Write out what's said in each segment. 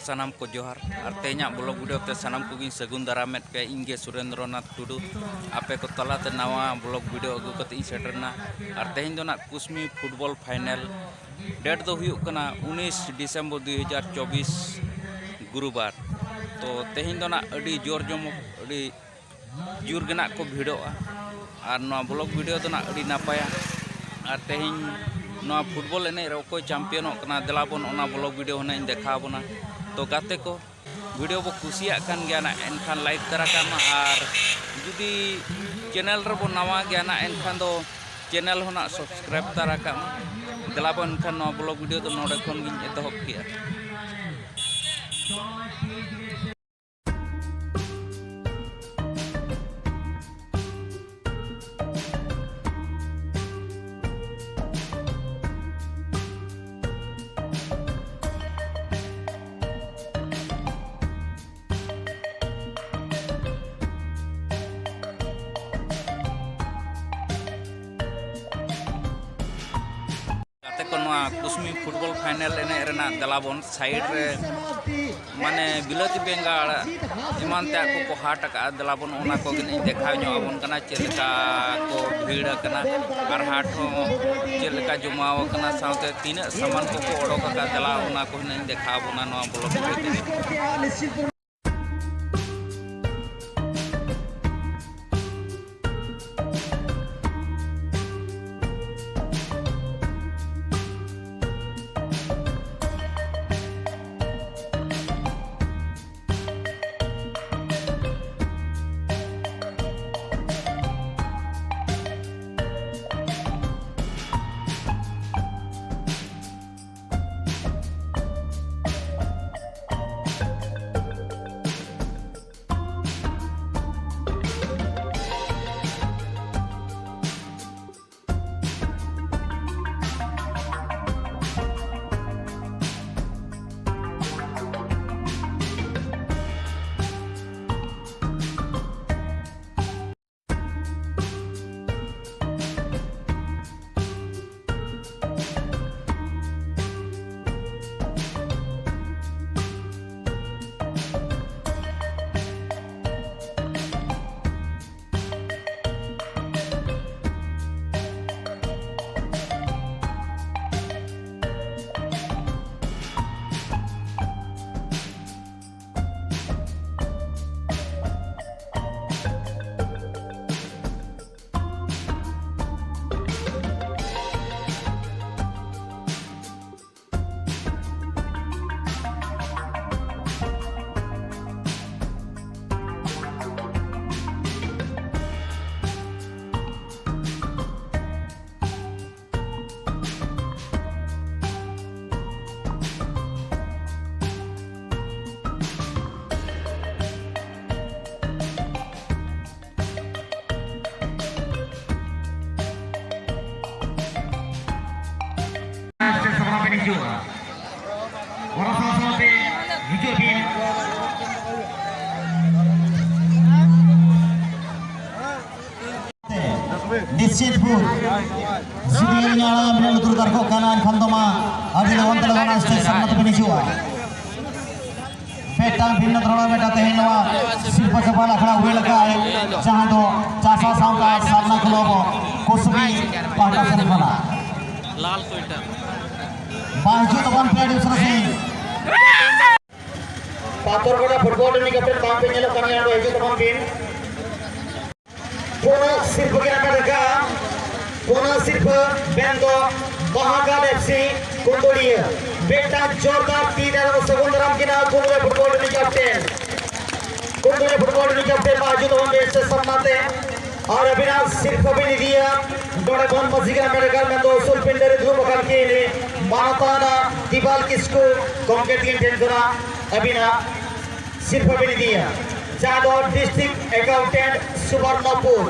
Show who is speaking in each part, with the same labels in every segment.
Speaker 1: सानाम को जोहार और तेना ब्लॉग वीडियो ते सानाम को सगुन दारामेट पे इंगे सुरेंद्रनाथ टुडू आपे को तलाते नवा ब्लॉग वीडियो अगू कते सेटरना और तेहन दो ना कुसमी फुटबॉल फाइनल डेट दो हुयुक कना 19 दिसंबर 2024 गुरुवार तो तेहन दो ना अड़ी जोर जमक अड़ी जोर गना को भिड़ोआ और नवा ब्लॉग वीडियो दो ना अड़ी नापाया और तेहन नवा फुटबॉल एने रे अकोय चैंपियनों कना देलाबन ओना ब्लॉग वीडियो होना इन देखा बोना तो गाते को वीडियो बो कुसिया कान गया ना एनखान लाइक करा कामा और जुदी चैनल रे बो नवा गया ना एनखान दो चैनल होना सब्सक्राइब तरा कामा देलाबन एनखान नवा ब्लॉग वीडियो तो नोडे खन गिन एतहब किया। कुसमी फुटबॉल फाइनल एने रेना दलाबन साइड रे माने बिलाती बेंगाड़ इमान ते को हाट का दलाबन ओना को गिन देखा ᱧᱚᱜ कना चेलका को भीड़ कना और हाट हो चेलका जमाव कना साउते तीना सामान को ओडोक का दला ओना को हिन देखा बोना नवा blog orang sama-sama hijau bin disipur sini ala ambil tur karko kanan khandoma adi lawan telagana stage samat penijua petang भिन्न धरणा में जाते हैं नवा सिर्फ सफल खड़ा हुए लगा है जहां दो चासा सामना सामना खिलाओ कुसमी पाटा से बना लाल कोइटा बाजू तबन प्लेयर दूसरा से पातरगढ़ फुटबॉल टीम कैप्टन बाम पे नेलो करने आने हेजो तबन टीम कोना सिर्फ के नाम लगा कोना सिर्फ बेंदो महाकाल एफसी कुंडलिया बेटा जोरदार 3 सेकंडराम की नाम कुंडलिया फुटबॉल टीम कैप्टन बाजू तबन से सम्मानते और अविनाश सिर्फ भी नहीं दिया डोड़े बन मसीका मेडिकल में दो सुल पिंडर धूम कर के लिए मानताना दीवाल किसको कॉन्क्रीट की टेंशना अविनाश सिर्फ भी नहीं दिया जादौर डिस्ट्रिक्ट अकाउंटेंट सुवर्णपुर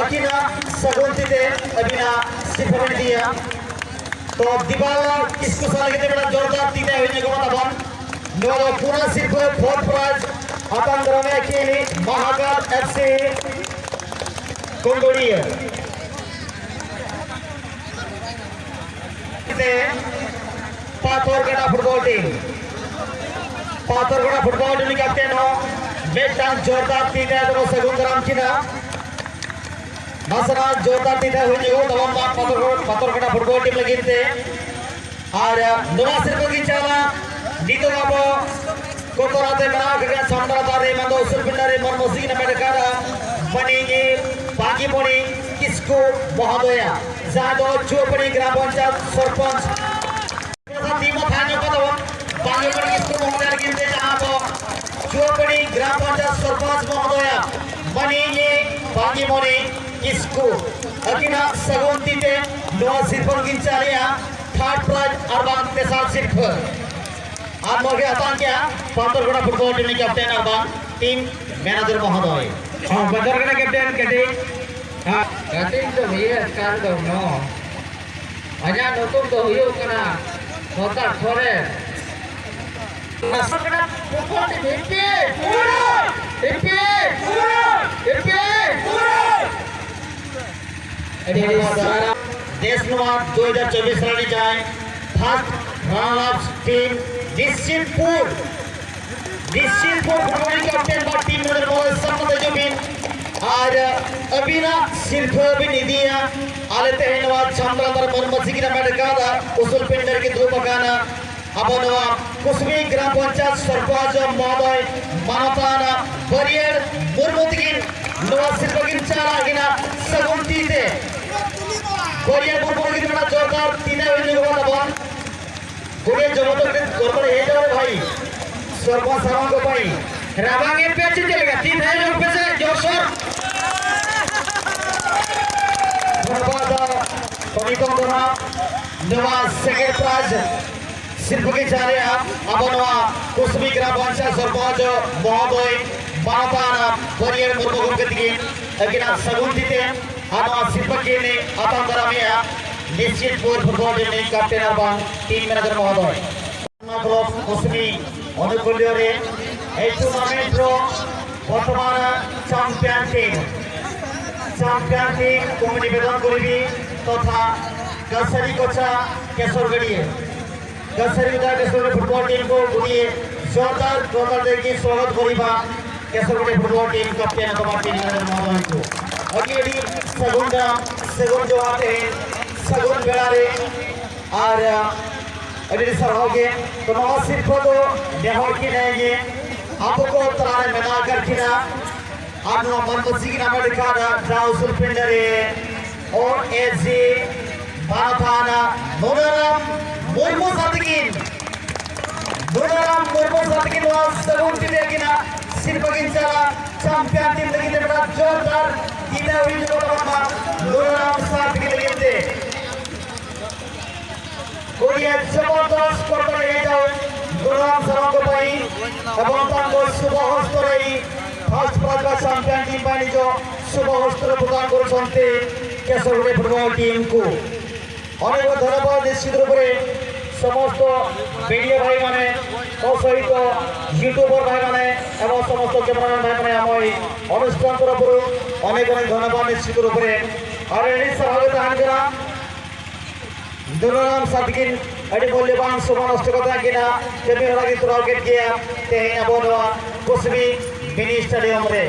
Speaker 1: अकिना सगुनती ते अविनाश सिर्फ भी नहीं दिया तो दीवाल किसको साल के बड़ा जोरदार तीन होने को मतलब नोरो पूरा सिर्फ फोर्थ प्राइज अपन में अकेले Mahakal FC Kundaliya Pathargarh football team
Speaker 2: Pathargarh football team captain हो बेटान जोरदार तीन है तो सगुन राम किना मसरा जोरदार तीन है हुई जो तमाम पाथरगढ़ फुटबॉल टीम लगी थे और नवा सिर्फ की चाला नीतो बाबो कोतराते बना के सामना तारे मंदो उसल पिंडारे मन मसीह ने बैठकारा बनीगे बाकी बोनी किसको महोदया जादो चोपड़ी ग्राम पंचायत सरपंच टीमों थाने को तो बाकी बोनी किसको महोदया गिनते जहाँ को चोपड़ी ग्राम पंचायत सरपंच महोदया बनीगे बाकी बोनी किसको अकिना सगोंती ते नौ सिर्फों की चालिया थर्ड प्राइज अरबान के साथ सिर्फ आप लोग आसान क्या Pathargarh football team captain Arban team manager महोदय हाँ पाथरगढ़ कैप्टन कैटे हाँ
Speaker 3: कैप्टन तो ये कार दो नो अजा नतुम तो हुयो कना होता थोड़े पाथरगढ़ फुटबॉल टीम
Speaker 2: देश नवाब 2024 रनी जाए first runner team Nishchitpur football captain बा टीम मैनेजर महोदय सम्मत जमीन और अबीना सिर्फ भी निदिया आले तेहनवा चामरादर मनमसी की नमेडकादा उसल पिंडर की दो बगाना अबनवा कुसबी ग्राम पंचायत सरपंच महोदय मानताना बरियर मुर्मुतिगिन नवा सिर्फ गिन चारा गिना सगुंती से बरियर मुर्मुतिगिन बड़ा जोरदार तीन वेन्यू को दबान गुड़े जगत के गड़बड़ है जाओ भाई सरपंच साहब को भाई
Speaker 3: रावांगे पे चलेगा तीन है जो पे से जोशर
Speaker 2: धन्यवाद कमिटों द्वारा नवा सेकंड प्राइज सिर्फ के चारे अब नवा कुसबी ग्राम पंचायत सरपंच महोदय बाताना बरियर मुर्मुगुम के दिए अगिना सगुंतीते आना सिर्फ के ने अतंदरा में Nishchitpur football team captain Arban team manager महोदय ग्रुप कुसबी अनुकूल्य रे ए टूर्नामेंट रो वर्तमान चैंपियन टीम को निवेदन करिबी तथा गसरी कोचा केशरगढ़िए गसरी विधायक केशरगढ़ फुटबॉल टीम को गुड़िए जोरदार जोरदार देकी स्वागत करिबा Kesargarh football team captain Arban team manager महोदय को अगली सेगुन जो आते हैं सगुन बेड़ारे और अभी सर हो गए तो नवा सिर्फ तो देहर की रहेंगे आपको तराने में ना कर किना आप नवा मनमसी की नाम दिखाना जाउसुल पिंडरे और एजी बाथाना नोनराम मुर्मू सदकिन नवा सगुन की देखिना सिर्फ किंचाला चैंपियन टीम लगी थे बड़ा जोरदार तीन विन को बड़ा नोनराम साथ की लगी थे कोई जबरदस्त करते रह जाओ गुरुराम सराव को पाई एवं तांको सुबह होस्ट रही फर्स्ट प्राइज का चैंपियन टीम पाई जो सुबह होस्ट प्रदान कर चलते केशरगढ़ फुटबॉल टीम को अनेक धन्यवाद निश्चित रूप से समस्त मीडिया भाई माने और सहित यूट्यूबर भाई माने एवं समस्त कैमरामैन भाई माने हम अनुष्ठान तरफ अनेक धन्यवाद निश्चित रूप से और एडी सराव दान करा दुर्नाम सदकिन अड़ी मूल्यवान समय नष्ट करता किना जब भी हमारी तुराव के किया ते हैं अब नवा कुछ भी मिनी स्टेडियम रे